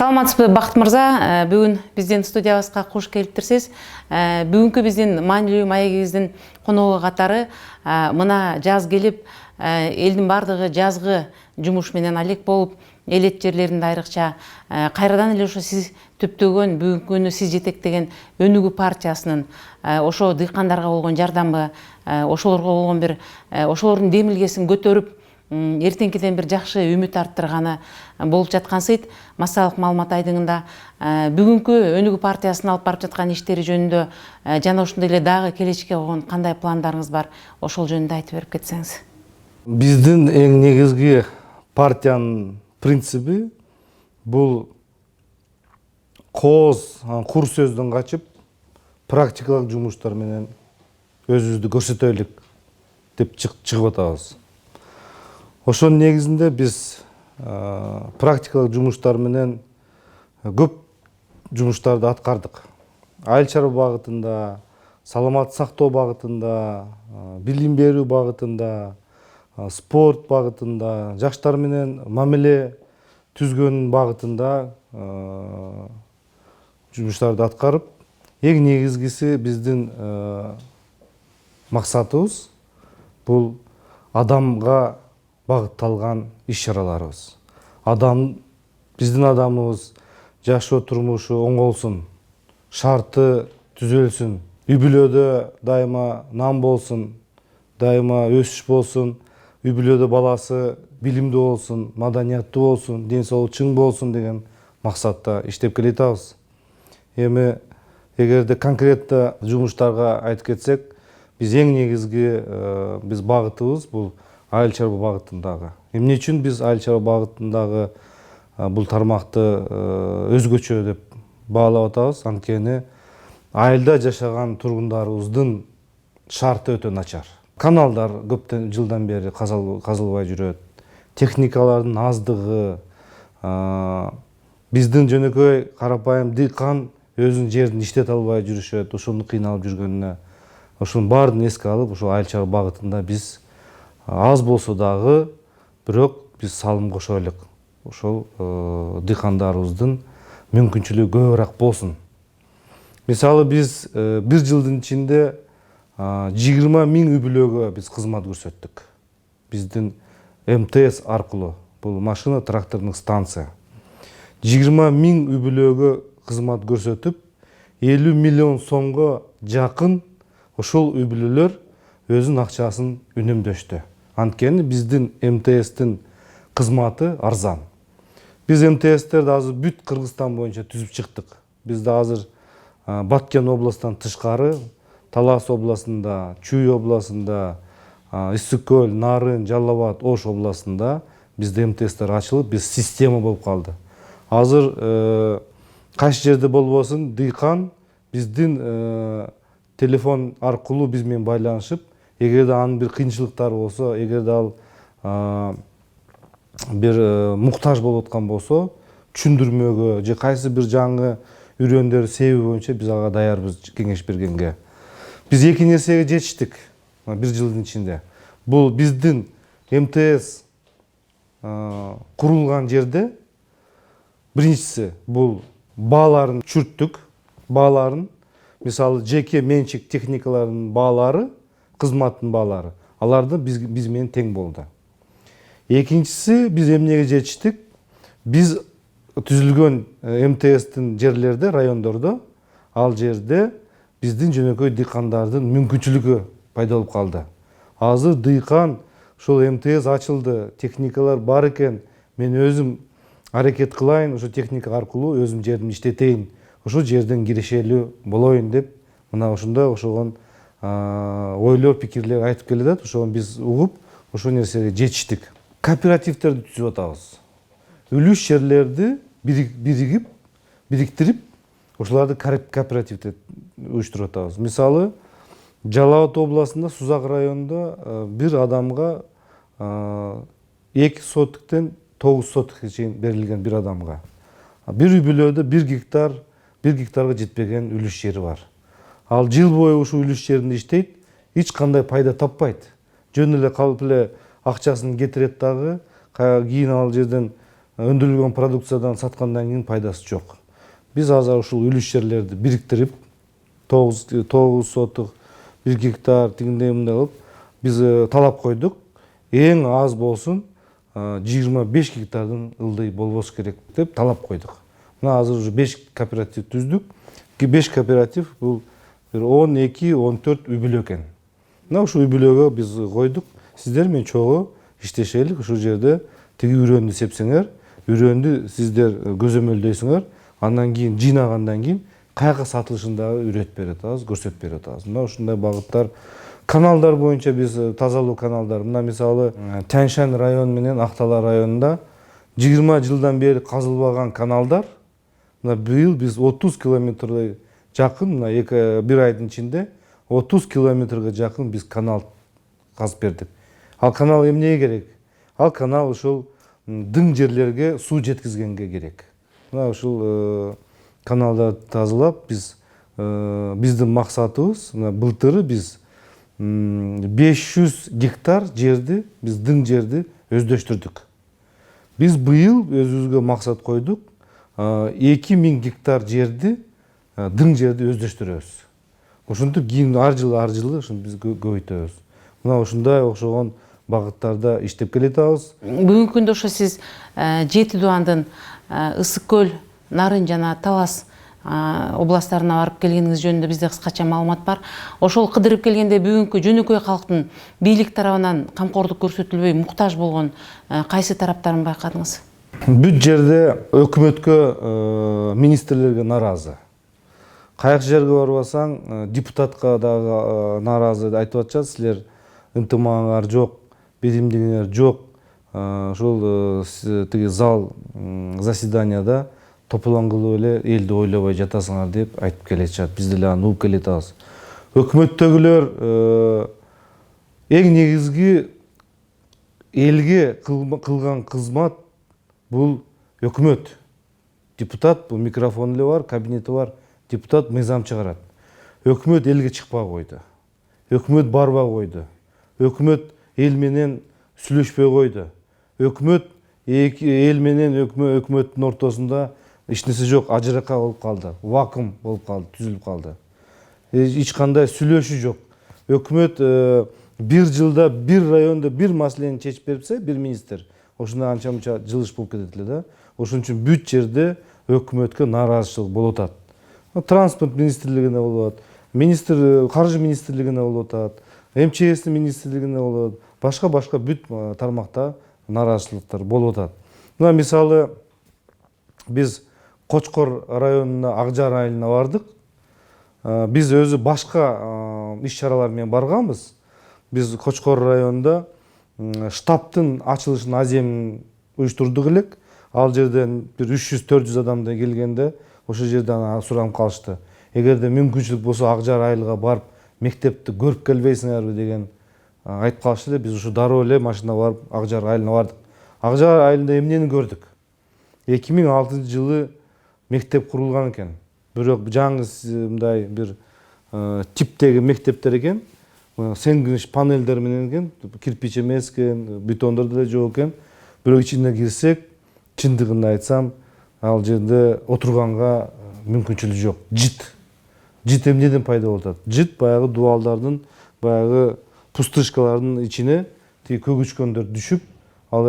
Саламатсызбы, Бакыт мырза. Бүгүн биздин студиябызга кош келиптирсиз. Бүгүнкү биздин маанилүү маегибиздин коногу катары мына жаз келип, элдин бардыгы жазгы жумуш менен алек болуп, элет жерлеринде айрыкча кайрадан эле ошо сиз түптөгөн, бүгүнкү күнү сиз жетектеген Өнүгүү партиясынын ошо дыйкандарга болгон жардамы, ошолорго болгон бир ошолордун демилгесин көтөрүп, эртеңкиден бир жакшы үмүт арттырганы болуп жаткансыйт. Массалык маалымат айдыңында бүгүнкү Өнүгүү партиясынын алып барып жаткан иштери жөнүндө жана ошондой эле дагы келечекке болгон кандай пландарыңыз бар, ошол жөнүндө айтып берип кетсеңиз. Биздин эң негизги партиянын принциби бул кооз, кур сөздөн качып, практикалык жумуштар менен өзүбүздү көрсөтөлүк деп чыгып атабыз. Ошонун негизинде биз практикалык жумуштар менен көп жумуштарды аткардык. Айыл чарба багытында, саламат сактоо багытында, билим берүү багытында, спорт багытында, жаштар менен мамиле түзгөн багытында жумуштарды аткарып, эң негизгиси биздин максатыбыз бул адамга багытталган иш-чараларыбыз. Биздин адамыбыз жашоо турмушу оңолсун, шарты түзөлсүн, үй бүлөдө дайыма нам болсун, дайыма өсүш болсун, үй бүлөдө баласы билимдүү болсун, маданияттуу болсун, ден соолугу чың болсун деген максатта иштеп келатабыз. Эми эгерде конкретно жумуштарга айтып кетсек, биз эң негизги биз багытыбыз бул айыл чарба багытындагы. Эмне үчүн биз айыл чарба багытындагы бул тармакты өзгөчө деп баалап атабыз? Анткени айылда жашаган тургундарыбыздын шарты өтө начар. Каналдар көптөн жылдан бери казылбай жүрөт. Техникалардын аздыгы, биздин жөнөкөй карапайым дыйкан өзүнүн жерин иштете албай жүрүшөт, ошону кыйналып жүргөнүнө. Ошонун баарын эске алып, ошо айыл чарба багытында биз аз болсо дагы, бирок биз салым кошолук. Ошол дыйкандарыбыздын мүмкүнчүлүгү көбүрөөк болсун. Мисалы биз бир жылдын ичинде 20 000 үй бүлөгө биз кызмат көрсөттүк. Биздин МТС аркылуу, бул машина трактордук станция. 20 000 үй бүлөгө кызмат көрсөтүп, 50 миллион сомго жакын ошол үй бүлөлөр өзүнүн акчасын үнөмдөштү. Анткени биздин МТСтин кызматы арзан. Биз МТСтерди азыр бүт Кыргызстан боюнча түзүп чыктык. Бизде азыр Баткен областынан тышкары, Талас областында, Чүй областында, Ысык көл, Нарын, Жалал Абад, Ош областында бизде МТСтер ачылып, биз система болуп калды. Азыр кайсы жерде болбосун, дыйкан биздин телефон аркылуу биз менен байланышып, эгерде анын бир кыйынчылыктары болсо, эгерде ал бир муктаж болуп аткан болсо, түшүндүрмөгө же кайсы бир жаңы үйрөндөр себеби боюнча биз ага даярбыз кеңеш бергенге. Биз эки нерсеге жетиштик бир жылдын ичинде. Бул биздин МТС курулган жерде биринчиси бул бааларын чүрттүк, бааларын, мисалы жеке менчик техникалардын баалары, кызматтын баалары, аларды биз менен тең болду. Экинчиси, биз эмнеге жетиштик? Биз түзүлгөн МТСтин жерлерде, райондордо, ал жерде биздин жөнөкөй дыйкандардын мүмкүнчүлүгү пайда болуп калды. Азыр дыйкан ошол МТС ачылды, техникалар бар экен, мен өзүм аракет кылайын, ошо техника аркылуу өзүм жеримди иштетейин, ошол жерден кирешелүү болоюн деп, мына ошондой ошогон ойлор, пикирлер айтып келатат. Ошону биз угуп, ошол нерсеге жетиштик. Кооперативтерди түзүп атабыз. Үлүш жерлерди бириктирип, ошоларды кооперативде уюштуруп атабыз. Мисалы, Жалал Абад областында, Сузак районунда бир адамга 2 сотиктен 9 сотикке чейин берилген бир адамга. Бир үй бүлөдө 1 гектарга жетпеген үлүш жери бар. Ал жыл бою ушул үлүш жеринде иштейт, эч кандай пайда таппайт. Жөн эле калып эле акчасын кетирет дагы, кийин ал жерден өндүрүлгөн продукциядан саткандан кийин пайдасы жок. Биз азыр ушул үлүш жерлерди бириктирип 9 сотук 1 гектар тигиндей мындай кылып биз талап койдук. Эң аз болсун 25 гектардын ылдый болбосу керек деп талап койдук. Мына азыр уже 5 кооператив түздүк. 5 кооператив бул 12-14 үй бүлө экен. Мына ушул үй бүлөгө биз койдук. Сиздер менен чогуу иштешелик, ушул жерде тиги үрөндү сепсеңер, үрөндү сиздер көзөмөлдөйсүңөр, андан кийин жыйнагандан кийин каяка сатылышын дагы үйрөтүп берип атабыз, көрсөтүп берип атабыз. Мына ушундай багыттар. Каналдар боюнча биз тазалоо каналдары, мына мисалы Тяньшань району менен Актала районунда 20 жылдан бери казылбаган каналдар, мына быйыл биз 30 километрге жакын, мына бир айдын ичинде 30 километрге жакын биз канал казып бердик. Ал канал эмнеге керек? Ал канал ушул дың жерлерге суу жеткизгенге керек. Мына ушул каналдарды тазалап биздин максатыбыз, мына былтыры биз 500 гектар жерди, биз дың жерди өздөштүрдүк. Биз быйыл өзүбүзгө максат койдук, 2000 гектар жерди, дың жерди өздөштүрөбүз. Ошентип кийин ар жылы биз көбөйтөбүз. Мына ушундай окшогон багыттарда иштеп келатабыз. Бүгүнкү күндө ошо сиз Жети Дубандын Ысык көл, Нарын жана Талас областтарына барып келгениңиз жөнүндө бизде кыскача маалымат бар. Ошол кыдырып келгенде бүгүнкү жөнөкөй калктын бийлик тарабынан камкордук көрсөтүлбөй муктаж болгон кайсы тараптарын байкадыңыз? Бүт жерде өкмөткө, министрлерге наразы. Кайсы жерге барбасаң, депутатка дагы наразы айтып атышат, силер ынтымагыңар жок, беримдигиңер жок. Ошол тиги зал заседанияда тополоң кылып эле элди ойлобой жатасыңар деп айтып келатышат. Биз деле аны угуп келатабыз. Өкмөттөгүлөр эң негизги элге кылган кызмат бул өкмөт. Депутат бул микрофон эле бар, кабинети бар. Депутат мыйзам чыгарат. Өкмөт элге чыкпай койду. Өкмөт барбай койду. Өкмөт эл менен сүйлөшпөй койду. Өкмөт эл менен өкмөттүн ортосунда эч нерсе жок, ажыракка болуп калды, вакуум болуп калды, түзүлүп калды. Эч кандай сүйлөшүү жок. Өкмөт бир жылда бир райондо бир маселени чечип берипсе, бир министр, ошондо анча-мынча жылыш болуп кетет эле да. Ошон үчүн бүт жерде өкмөткө нааразычылык болуп атат. Транспорт министрлигине болуп атат, каржы министрлигине болуп атат, МЧС министрлигине болуп атат, башка бүт тармакта нааразычылыктар болуп атат. Мына мисалы биз Кочкор районуна, Акжар айылына бардык. Биз өзү башка иш-чаралар менен барганбыз. Биз Кочкор районунда штабтын ачылышын азем уюштурдук элек. Ал жерден бир 300-400 адамдай келгенде ошол жерден суранып калышты. Эгерде мүмкүнчүлүк болсо Акжар айылга барып мектепти көрүп келбейсиңерби деген айтып калышты эле. Биз ушу дароо эле машина барып Акжар айылына бардык. Акжар айылында эмнени көрдүк? 2006 жылы мектеп курулган экен. Бирок жаңы мындай бир типтеги мектептер экен. Сенгиш панелдер менен экен, кирпич эмес экен, бетондор деле жок экен. Бирок ичине кирсек, чындыгын айтсам, ал жерде отурганга мүмкүнчүлүк жок. Жит эмнеден пайда болуп атат? Жит баягы дубалдардын, баягы пустышкалардын ичине тиги көгүчкөндөр түшүп, ал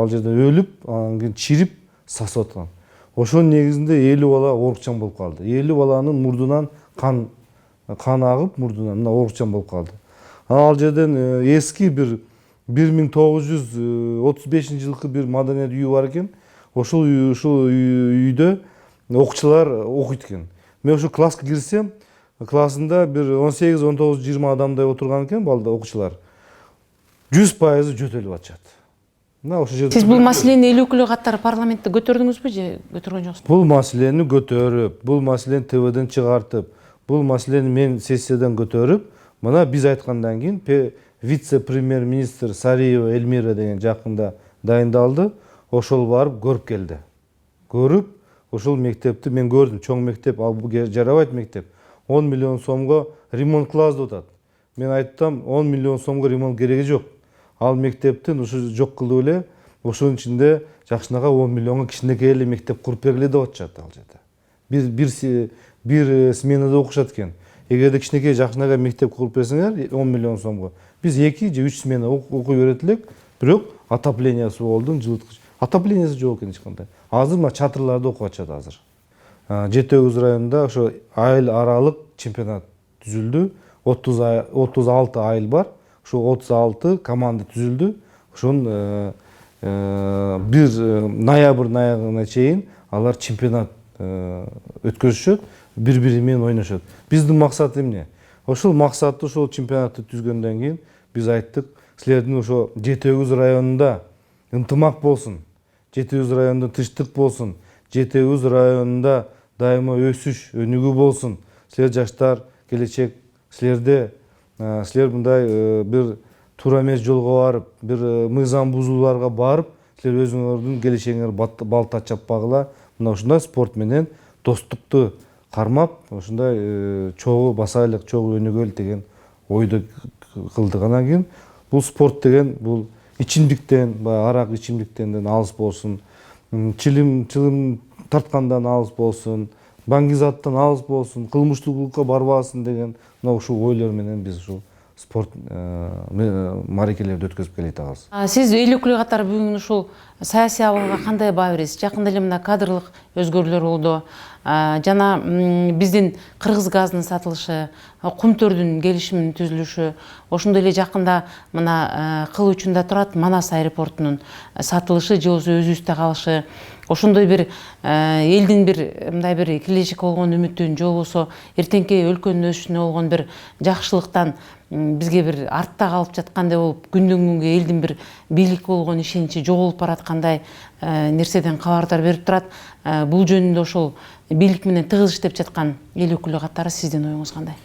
жерден өлүп, анан кийин чирип сасып аткан. Ошонун негизинде 50 бала оорукчан болуп калды. 50 баланын мурдунан кан агып, мурдунан мына оорукчан болуп калды. Ал жерден эски бир 1935 жылкы бир маданият үйү бар экен. Ошол үйдө окуучулар окуйт экен. Мен ошо класска кирсем, классында бир 18, 19, 20 адамдай отурган экен балдар, окуучулар. 100% жөтөлүп атышат. Сиз бул маселени эл өкүлү катары парламентте көтөрдүңүзбү же көтөргөн жоксузбу? Бул маселени көтөрүп, бул маселени ТВден чыгартып, бул маселени мен сессиядан көтөрүп, мына биз айткандан кийин вице-премьер-министр Сариева Эльмира деген жакында дайындалды. Ошол барып көрүп келди. Көрүп, ошол мектепти мен көрдүм, чоң мектеп, ал бул жарабайт мектеп. 10 миллион сомго ремонт кылабыз деп атат. Мен айттым, 10 миллион сомго ремонт кереги жок. Ал мектептин ушу жок кылып эле ошонун ичинде жакшынакай 10 миллионго кичинекей эле мектеп куруп бергиле деп атышат ал жерде. Бир сменада окушат экен. Эгерде кичинекей жакшынакай мектеп куруп берсеңер 10 миллион сомго, биз 2 же 3 смена окуй берет элек, бирок отоплениясы болду, жылыткыч. Отоплениясы жок экен эч кандай. Азыр мына чатырларда окуп атышат азыр. Жети Өгүз районунда ошо айыл аралык чемпионат түзүлдү. 36 айыл бар. Ошо 36 команда түзүлдү. Ошон бир ноябрь аягына чейин алар чемпионат өткөрүшөт, бири-бири менен ойношот. Биздин максат эмне? Ошол максатты, ошол чемпионатты түзгөндөн кийин биз айттык, силердин ошо Жети Өгүз районунда ынтымак болсун, Жети Өгүз районунда тынчтык болсун, Жети Өгүз районунда дайыма өсүш, өнүгүү болсун. Силер жаштар, келечек, силер мындай бир туура эмес жолго барып, бир мыйзам бузууларга барып, силер өзүңөрдүн келечегиңер балта чаппагыла. Мына ушундай спорт менен достукту кармап, ушундай чогуу басайлык, чогуу өнүгөлү деген ойду кылдык. Анан кийин бул спорт деген бул ичимдиктен, арак ичимдиктен алыс болсун, чылым тарткандан алыс болсун, баңгизаттан алыс болсун, кылмыштуулукка барбасын деген мына ушул ойлор менен биз ушул спорт мааракелерди өткөзүп келе атабыз. Сиз эл өкүлү катары бүгүн ушул саясий абалга кандай баа бересиз? Жакында эле мына кадрлык өзгөрүүлөр болду. Жана биздин Кыргыз газынын сатылышы, Кумтөрдүн келишиминин түзүлүшү, ошондой эле жакында мына Кыл учунда турат Манас аэропортунун сатылышы же болбосо өзүбүздө калышы, ошондой бир элдин бир мындай бир келечекке болгон үмүтүн же болбосо эртеңки өлкөнүн өсүшүнө болгон бир жакшылыктан бизге бир артта калып жаткандай болуп, күндөн күнгө элдин бир бийликке болгон ишеничи жоголуп бараткандай нерседен кабардар берип турат. Бул жөнүндө ошол бийлик менен тыгыз иштеп жаткан эл өкүлү катары сиздин оюңуз кандай?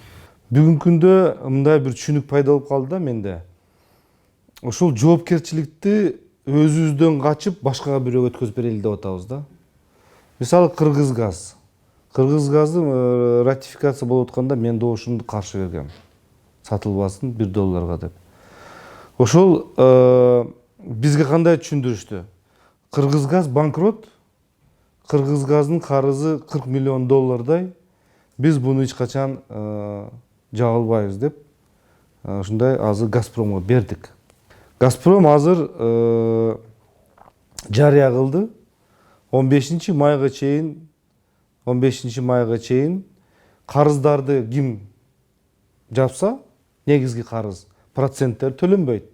Бүгүнкү күндө мындай бир түшүнүк пайда болуп калды да менде. Ошол жоопкерчиликти өзүбүздөн качып башкага бирөөгө өткөзүп берели деп атабыз да. Мисалы Кыргыз газ. Кыргыз газы ратификация болуп атканда мен добушумду каршы бергем. Сатылбасын $1 деп. Ошол бизге кандай түшүндүрүштү? Кыргыз газ банкрот, Кыргыз газдын карызы $40 миллион. Биз буну эч качан жабылбайбыз деп, ушундай азыр Газпромго бердик. Газпром азыр жарыя кылды. 15 майга чейин карыздарды ким жапса, негизги карыз проценттер төлөнбөйт.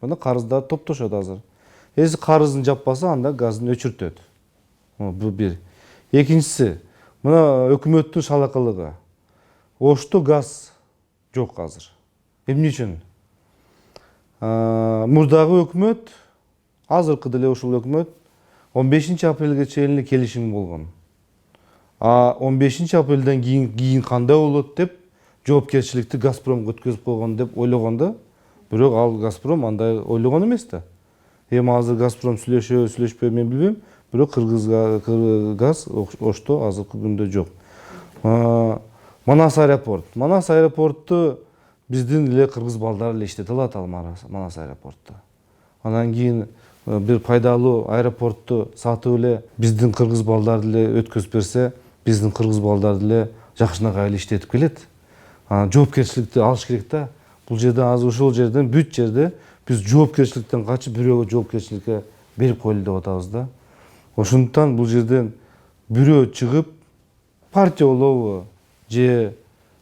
Мына карыздар топтошот азыр. Эси карызын жаппаса, анда газын өчүртөт. Бул бир. Экинчиси, мына өкмөттүн шалакылыгы. Ошто газ жок азыр. Эмне үчүн? Мурдагы өкмөт, азыркы деле ушул өкмөт 15 апрелге чейин эле келишим болгон. 15 апрелден кийин кандай болот деп жоопкерчиликти Газпромго өткөзүп койгон деп ойлогондо, бирок ал Газпром андай ойлогон эмес да. Эми азыр Газпром сүйлөшпөй мен билбейм, бирок Кыргыз газ ошто азыркы күндө жок. Манас аэропорту биздин эле кыргыз балдары эле иштете алат, ал Манас аэропорту. Анан кийин бир пайдалуу аэропортту сатып эле биздин кыргыз балдарды эле өткөзүп берсе, биздин кыргыз балдарды эле жакшынакай эле иштетип келет. Жоопкерчиликти алыш керек да. Бул жерде азыр ушул жерден бүт жерде биз жоопкерчиликтен качып бирөөгө жоопкерчиликке берип коелу деп атабыз да. Ошондуктан бул жерден бирөө чыгып партия болобу, же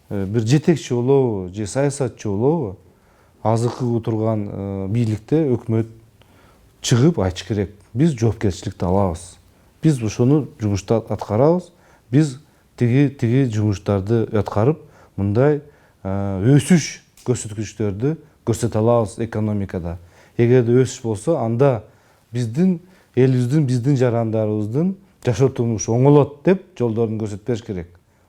бир жетекчи болобу, же саясатчы болобу, азыркы отурган бийликте өкмөт чыгып айтыш керек. Биз жоопкерчиликти алабыз. Биз ошону жумушту аткарабыз. Биз тиги жумуштарды аткарып, мындай өсүш көрсөткүчтөрдү көрсөтө алабыз экономикада. Эгерде өсүш болсо, анда биздин элибиздин, биздин жарандарыбыздын жашоо турмушу оңолот деп жолдорун көрсөтүп бериш керек.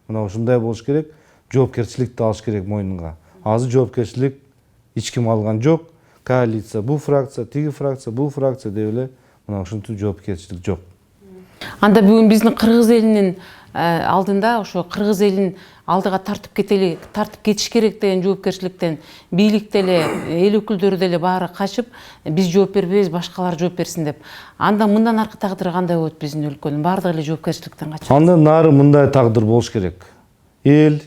Мына ушундай болуш керек. Жоопкерчиликти алыш керек мойнунга. Азыр жоопкерчилик эч ким алган жок. Коалиция, бул фракция, тиги фракция, бул фракция деп эле мына ушинтип жоопкерчилик жок. Анда бүгүн биздин кыргыз элинин алдында, ошо кыргыз элин алдыга тартып кетиш керек деген жоопкерчиликтен бийлик деле, эл өкүлдөрү деле баары качып, биз жооп бербейбиз, башкалар жооп берсин деп. Анда мындан аркы тагдыры кандай болот биздин өлкөнүн? Баардыгы эле жоопкерчиликтен качат. Андан нары мындай тагдыр болуш керек. Эл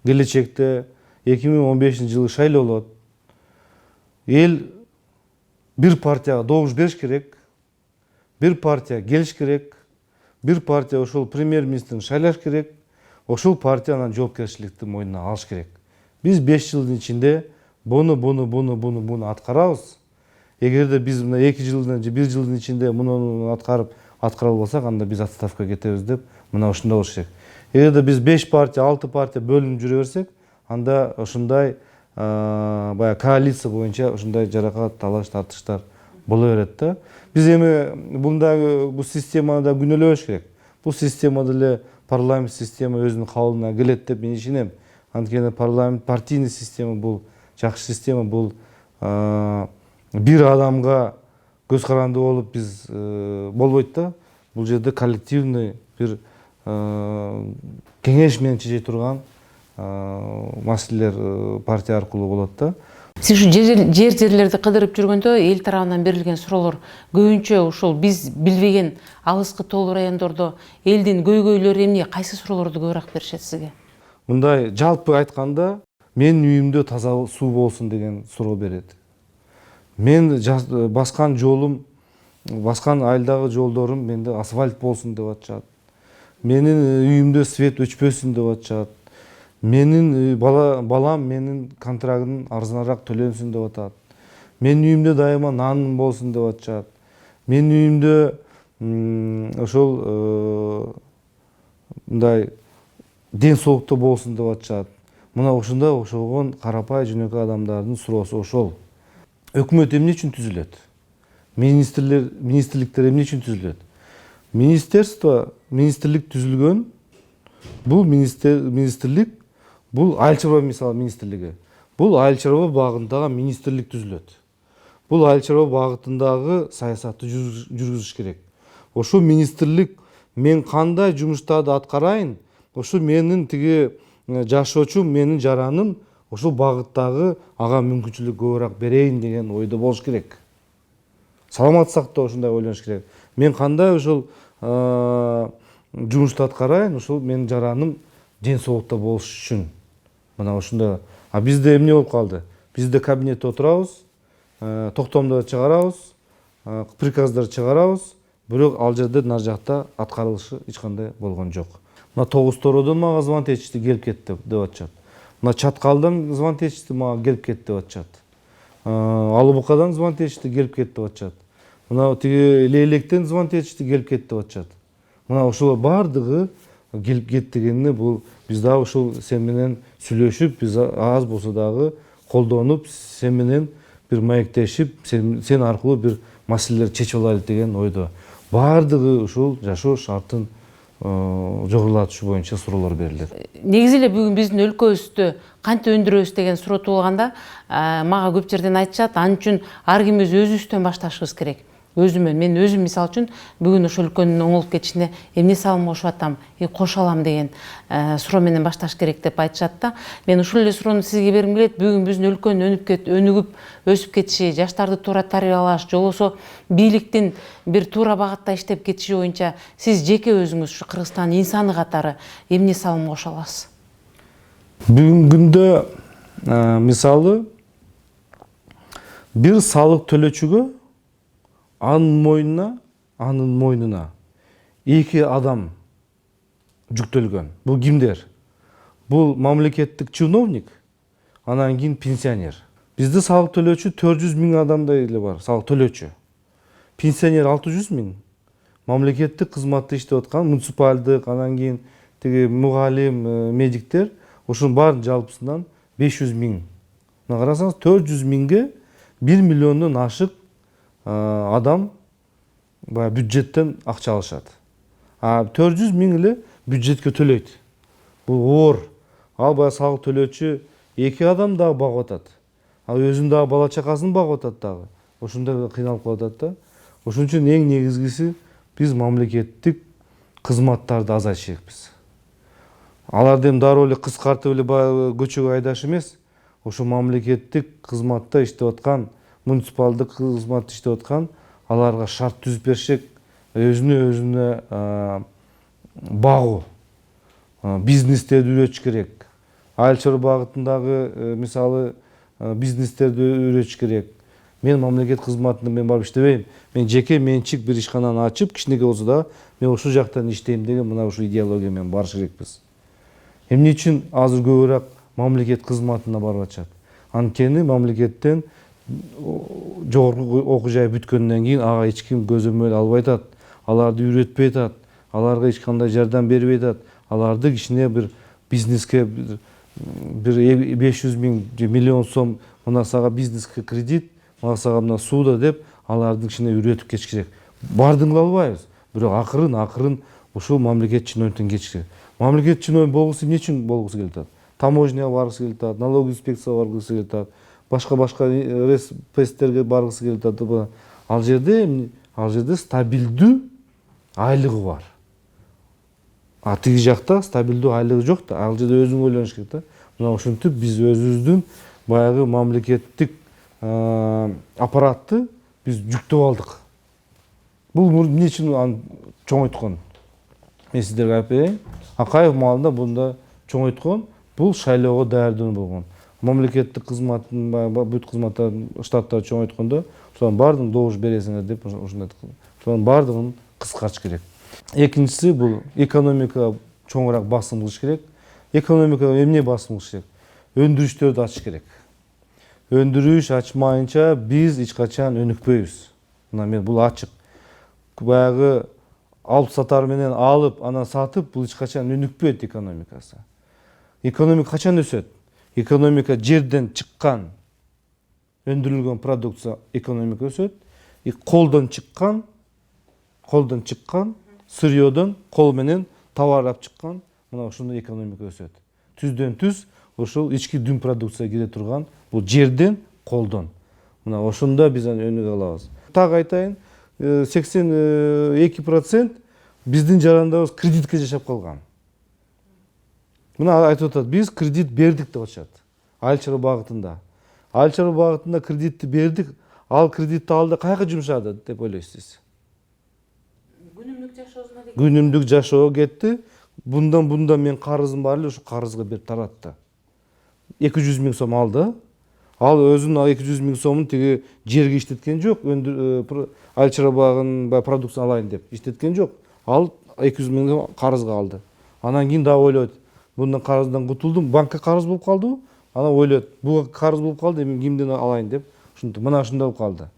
келечекте 2015-жылы шайлоо болот. Эл бир партияга добуш бериш керек. Бир партия келиш керек. Бир партия ошол премьер-министрин шайлаш керек. Ошол партия анан жоопкерчиликти мойнуна алыш керек. Биз 5 жылдын ичинде буну аткарабыз. Эгерде биз мына 2 жылдын же 1 жылдын ичинде муну аткара албасак, анда биз отставкага кетебиз деп мына ушундай болуш керек. Эгерде биз 5 партия, 6 партия бөлүнүп жүрө берсек, анда ушундай баягы коалиция боюнча ушундай жаракат, талаш, тартыштар боло берет да. Биз эми бул системаны да күнөөлөбөш керек. Бул система деле парламент система өзүнүн кабылына келет деп мен ишенем. Анткени парламент партийный система бул жакшы система, бул бир адамга көз каранды болуп биз болбойт да. Бул жерде коллективный бир кеңеш менен чече турган маселелер партия аркылуу болот да. Сиз ушу жерлерди кыдырып жүргөндө эл тарабынан берилген суроолор көбүнчө ушул биз билбеген алыскы тоол райондордо элдин көйгөйлөрү эмне, кайсы суроолорду көбүрөөк беришет сизге? Мындай жалпы айтканда, менин үйүмдө таза суу болсун деген суроо берет. Мен баскан жолум, баскан айылдагы жолдорум менде асфальт болсун деп атышат. Менин үйүмдө свет өчпөсүн деп атышат. Менин балам менин контрагтын арзаныраак төлөнсүн деп атат. Менин үйүмдө дайыма наным болсун деп атышат. Менин үйүмдө ошол мындай ден соолукта болсун деп атышат. Мына ушундай окшогон карапай жөнөкөй адамдардын суроосу ошол. Өкмөт эмне үчүн түзүлөт? Министрликтер эмне үчүн түзүлөт? Министрлик түзүлгөн. Бул министрлик, бул айыл чарба министрлиги. Бул айыл чарба багытындагы министрлик түзүлөт. Бул айыл чарба багытындагы саясатты жүргүзүш керек. Ошол министрлик мен кандай жумуштарды аткарайын, ошо менин тиги жашоочум, менин жараным ошол багыттагы ага мүмкүнчүлүк көбүрөөк берейин деген ойдо болуш керек. Саламат сактоо ушундай ойлонуш керек. Мен кандай ошол жумушту аткарайын, ошол менин жараным ден соолукта болуш үчүн. Мына ушундай. А бизде эмне болуп калды? Бизде кабинетте отурабыз, токтомдорду чыгарабыз, приказдар чыгарабыз, бирок ал жерде нар жакта аткарылышы эч кандай болгон жок. Мына Тогуз-Тородон мага звонтечти келип кетти деп атышат. Мына Чаткалдан звонтечти мага келип кетти деп атышат. Алыбукадан звонтечти келип кетти деп атышат. Мына тиги Лейлектен звонтечти келип кетти деп атышат. Мына ошолор баардыгы келип кетти дегенде бул биз дагы ушул сен менен сүйлөшүп, биз аз болсо дагы колдонуп, сен менен бир маектешип, сен аркылуу бир маселелерди чечип алайлы деген ойдо. Баардыгы ушул жашоо шартын жогорулатыш боюнча суроолор берилет. Негизи эле бүгүн биздин өлкөбүздү кантип өндүрөбүз деген суроо туулганда мага көп жерден айтышат, ал үчүн ар кимибиз өзүбүздөн башташыбыз керек. Мен өзүм мисалы үчүн бүгүн ошол өлкөнүн оңолуп кетишине эмне салым кошуп атам, кошо алам деген суроо менен башташ керек деп айтышат да. Мен ушул эле суроону сизге бергим келет. Бүгүн биздин өлкөнүн өнүгүп өсүп кетиши, жаштарды туура тарбиялаш, же болбосо бийликтин бир туура багытта иштеп кетиши боюнча сиз жеке өзүңүз ушу Кыргызстандын инсаны катары эмне салым кошо аласыз? Бүгүнкү күндө мисалы бир салык төлөөчүгө анын мойнуна эки адам жүктөлгөн. Бул кимдер? Бул мамлекеттик чиновник, анан кийин пенсионер. Бизде салык төлөөчү 400 000 адамдай эле бар, салык төлөөчү. Пенсионер 600 000. Мамлекеттик кызматта иштеп аткан муниципалдык, анан кийин тиги мугалим, медиктер, ошонун баардын жалпысынан 500 000. Мына карасаңыз 400 000ге 1 миллиондон ашык адам бюджеттен акча алышат. 400 000 эле бюджетке төлөйт. Бул оор. Ал салык төлөөчү эки адам дагы багып атат. Ал өзүнүн дагы бала чакасын багып атат дагы. Ошондой кыйналып калып атат да. Ошон үчүн эң негизгиси биз мамлекеттик кызматтарды азайтышыбыз. Аларды эми дароо эле кыскартып эле көчөгө айдаш эмес, ошо мамлекеттик кызматта иштеп аткан, муниципалдык кызматта иштеп аткан аларга шарт түзүп беришек, өзүнө багуу, бизнестерди үйрөтүш керек. Айыл чарба багытындагы мисалы бизнестерди үйрөтүш керек. Мен мамлекет кызматында мен барып иштебейм. Мен жеке менчик бир ишкананы ачып, кичинекей болсо да, мен ушул жактан иштейм деген мына ушул идеология менен барыш керекпиз. Эмне үчүн азыр көбүрөөк мамлекет кызматына барып атышат? Анткени мамлекеттен жогорку окуу жай бүткөндөн кийин ага эч ким көзөмөл албай атат, аларды үйрөтпөй атат, аларга эч кандай жардам бербей атат. Аларды кичине бир бизнеске бир 500 миң же миллион сом мына сага бизнеске кредит, мына сага мына сууда деп аларды кичине үйрөтүп кетиш керек. Бардын кыла албайбыз, бирок акырын ушул мамлекет чиновниктен кетиш керек. Мамлекет чиновник болгусу эмне үчүн болгусу келип атат? Таможняга баргысы келип атат, налоговый инспекцияга баргысы келип атат, башка РСПСтерге баргысы келип атат. Ал жерде стабилдүү айлыгы бар. А тиги жакта стабилдүү айлыгы жок да. Ал жерде өзүң ойлонуш керек да. Мына ушинтип биз өзүбүздүн баягы мамлекеттик аппаратты биз жүктөп алдык. Бул эмне үчүн чоңойткон? Мен сиздерге айтып берейин. Акаев маалында бунда чоңойткон, бул шайлоого даярдоо болгон. Мамлекеттик кызматтын бүт кызматтардын штаттары чоңойткондо, ошолордун баардыгын добуш бересиңер деп ушундай. Ошолордун баардыгын кыскартыш керек. Экинчиси бул экономика чоңураак басым кылыш керек. Экономикага эмне басым кылыш керек? Өндүрүштөрдү ачыш керек. Өндүрүш ачмайынча биз эч качан өнүкпөйбүз. Мына мен бул ачык. Баягы алып сатар менен алып, анан сатып, бул эч качан өнүкпөйт экономикасы. Экономика качан өсөт? Экономика жерден чыккан, өндүрүлгөн продукция экономика өсөт. Колдон чыккан, сырьёдон кол менен товарлап чыккан, мына ошондой экономика өсөт. Түздөн түз ошол ички дүң продукция кире турган, бул жерден, колдон. Мына ошондо биз өнүгө алабыз. Так айтайын, 82% биздин жарандабыз кредитке жашап калган. Мына айтып атат, биз кредит бердик деп атышат. Айыл чарба багытында. Айыл чарба багытында кредитти бердик, ал кредитти алды кайга жумшады деп ойлойсуз? Күнүмдүк жашоого кетти. Bundan men карызым бар эле, ошо карызга берип таратты. 200 миң сом алды. Ал өзүнүн 200 миң сомун тиги жерге иштеткен жок, айыл чарба багынын продукциясын алайын деп иштеткен жок. Ал 200 миң карызга алды. Анан кийин дагы ойлойт, bundan карыздан кутулдум, банкка карыз болуп калдыбы? Анан ойлойт, буга карыз болуп калды, эми кимден алайын деп, ушинтип мына ушундай болуп калды.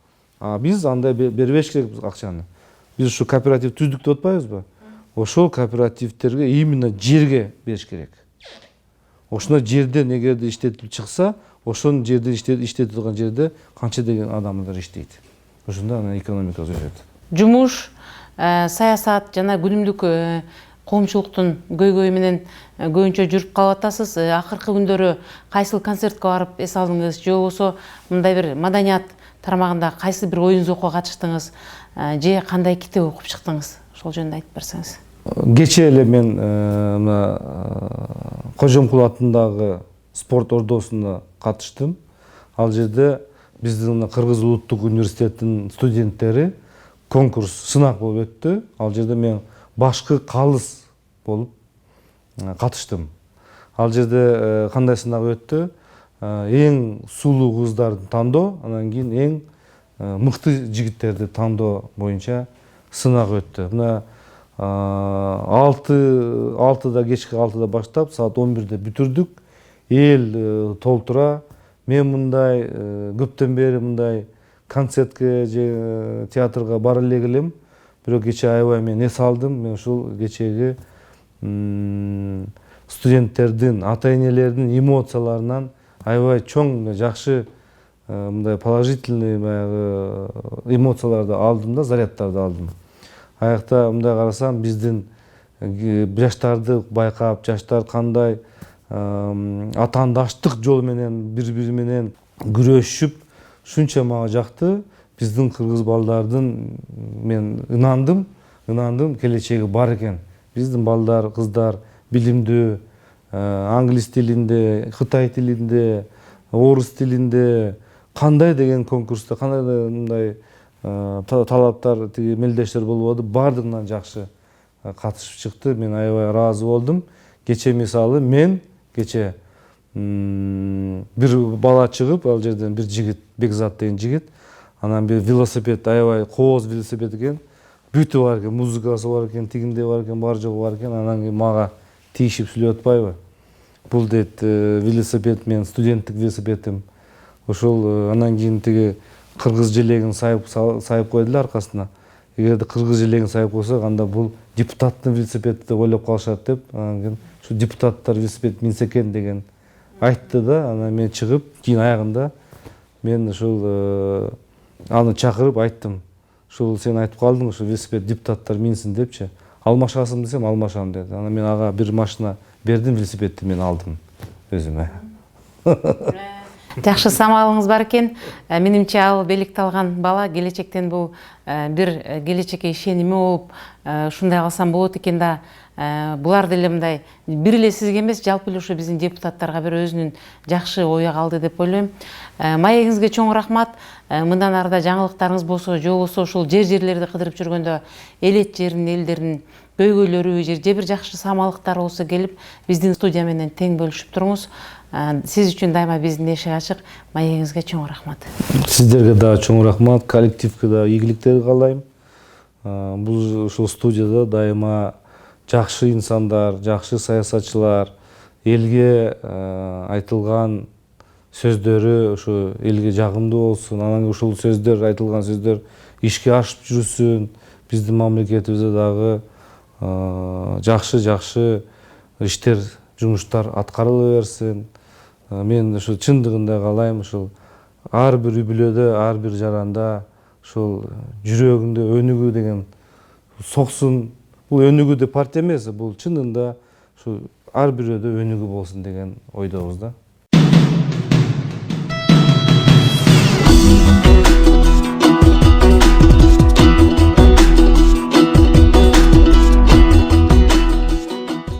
Биз андай бербеш керекпиз акчаны. Биз ушу кооператив түздүк деп атпайбызбы? Ошол кооперативтерге именно жерге бериш керек. Ошондо жерден эгерде иштетип чыкса, ошол жерде иштетип турган жерде канча деген адамдар иштейт. Ошондо анан экономика өсөт. Жумуш, саясат жана күнүмдүк коомчулуктун көйгөйү менен көбүнчө жүрүп калып атасыз. Акыркы күндөрү кайсыл концертке барып эс алдыңыз, же болбосо мындай бир маданият тармагында кайсы бир оюн зоокко катыштыңыз, же кандай китеп окуп чыктыңыз? Ошол жөнүндө айтып берсеңиз. Кечээ эле мен мына Кожомкул атындагы спорт ордосуна катыштым. Ал жерде биздин Кыргыз улуттук университетинин студенттери конкурс, сынак болуп өттү. Ал жерде мен башкы калыс болуп катыштым. Ал жерде кандай сынак өттү? Эң сулуу кыздарды тандоо, анан кийин эң мыкты жигиттерди тандоо боюнча сынак өттү. Мына 6-да кечки 6-да баштап саат 11-де бүтүрдүк. Эл толтура. Мен мындай көптөн бери мындай концертке же театрга бара элек элем. Бирок кечээ аябай мен эс алдым. Мен ушул кечээги студенттердин, ата-энелердин эмоцияларынан аябай чоң, жакшы мындай положительный баягы эмоцияларды алдым да, зарядтарды алдым. Аякта мындай карасам, биздин жаштарды байкап, жаштар кандай атаандаштык жолу менен бири-бири менен күрөшүп, шунча мага жакты. Биздин кыргыз балдардын мен ынандым, келечеги бар экен. Биздин балдар, кыздар билимдүү, англис тилинде, кытай тилинде, орус тилинде кандай деген конкурста кандай мындай талаптар тиги мелдештер болуп атып баардыгынан жакшы катышып чыкты. Мен аябай ыраазы болдум. Кече мисалы мен кече бир бала чыгып, ал жерден бир жигит, Бекзат деген жигит, анан бир велосипед, аябай кооз велосипед экен, бүтү бар экен, музыкасы бар экен, тигинде бар экен, бар жогу бар экен. Анан кийин мага тийишип сүйлөп атпайбы? Бул дейт велосипед менин студенттик велосипедим. Ошол анан кийин тиги кыргыз желегин сайып койдулар аркасына. Эгерде кыргыз желегин сайып койсок, анда бул депутаттын велосипеди деп ойлоп калышат деп, анан кийин ушу депутаттар велосипед минсе экен деген айтты да. Анан мен чыгып, кийин аягында мен ушул аны чакырып айттым. Ушул сен айтып калдың, ушул велосипед депутаттар минсин депчи. Алмашасың десем, алмашам деди. Анан мен ага бир машина бердим, велосипедти мен алдым өзүмө. Жакшы самалыңыз бар экен. Менимче ал белекти алган бала келечектен бул бир келечекке ишеними болуп, ушундай кылсам болот экен да, булар деле мындай бир эле сизге эмес, жалпы эле ушу биздин депутаттарга бир өзүнүн жакшы ою калды деп ойлойм. Маегиңизге чоң рахмат. Мындан арда жаңылыктарыңыз болсо, же болбосо ушул жерлерди кыдырып жүргөндө элет жердин элдеринин көйгөйлөрү же бир жакшы самалыктар болсо келип биздин студия менен тең бөлүшүп туруңуз. Сиз үчүн дайыма биздин эшик ачык. Маегиңизге чоң рахмат. Сиздерге да чоң рахмат, коллективге да ийгиликтер каалайм. Бул ушул студияда дайыма жакшы инсандар, жакшы саясатчылар, элге айтылган сөздөрү ушу элге жагымдуу болсун. Анан ушул сөздөр, айтылган сөздөр ишке ашып жүрсүн. Биздин мамлекетибизде дагы жакшы иштер, жумуштар аткарыла берсин. Мен ушу чындыгында каалайм, ушул ар бир үй бүлөдө, ар бир жаранда ушул жүрөгүндө өнүгүү деген соксун. Бул өнүгүү деп партия эмес, бул чынында ушу ар бирөөдө өнүгүү болсун деген ойдобуз да.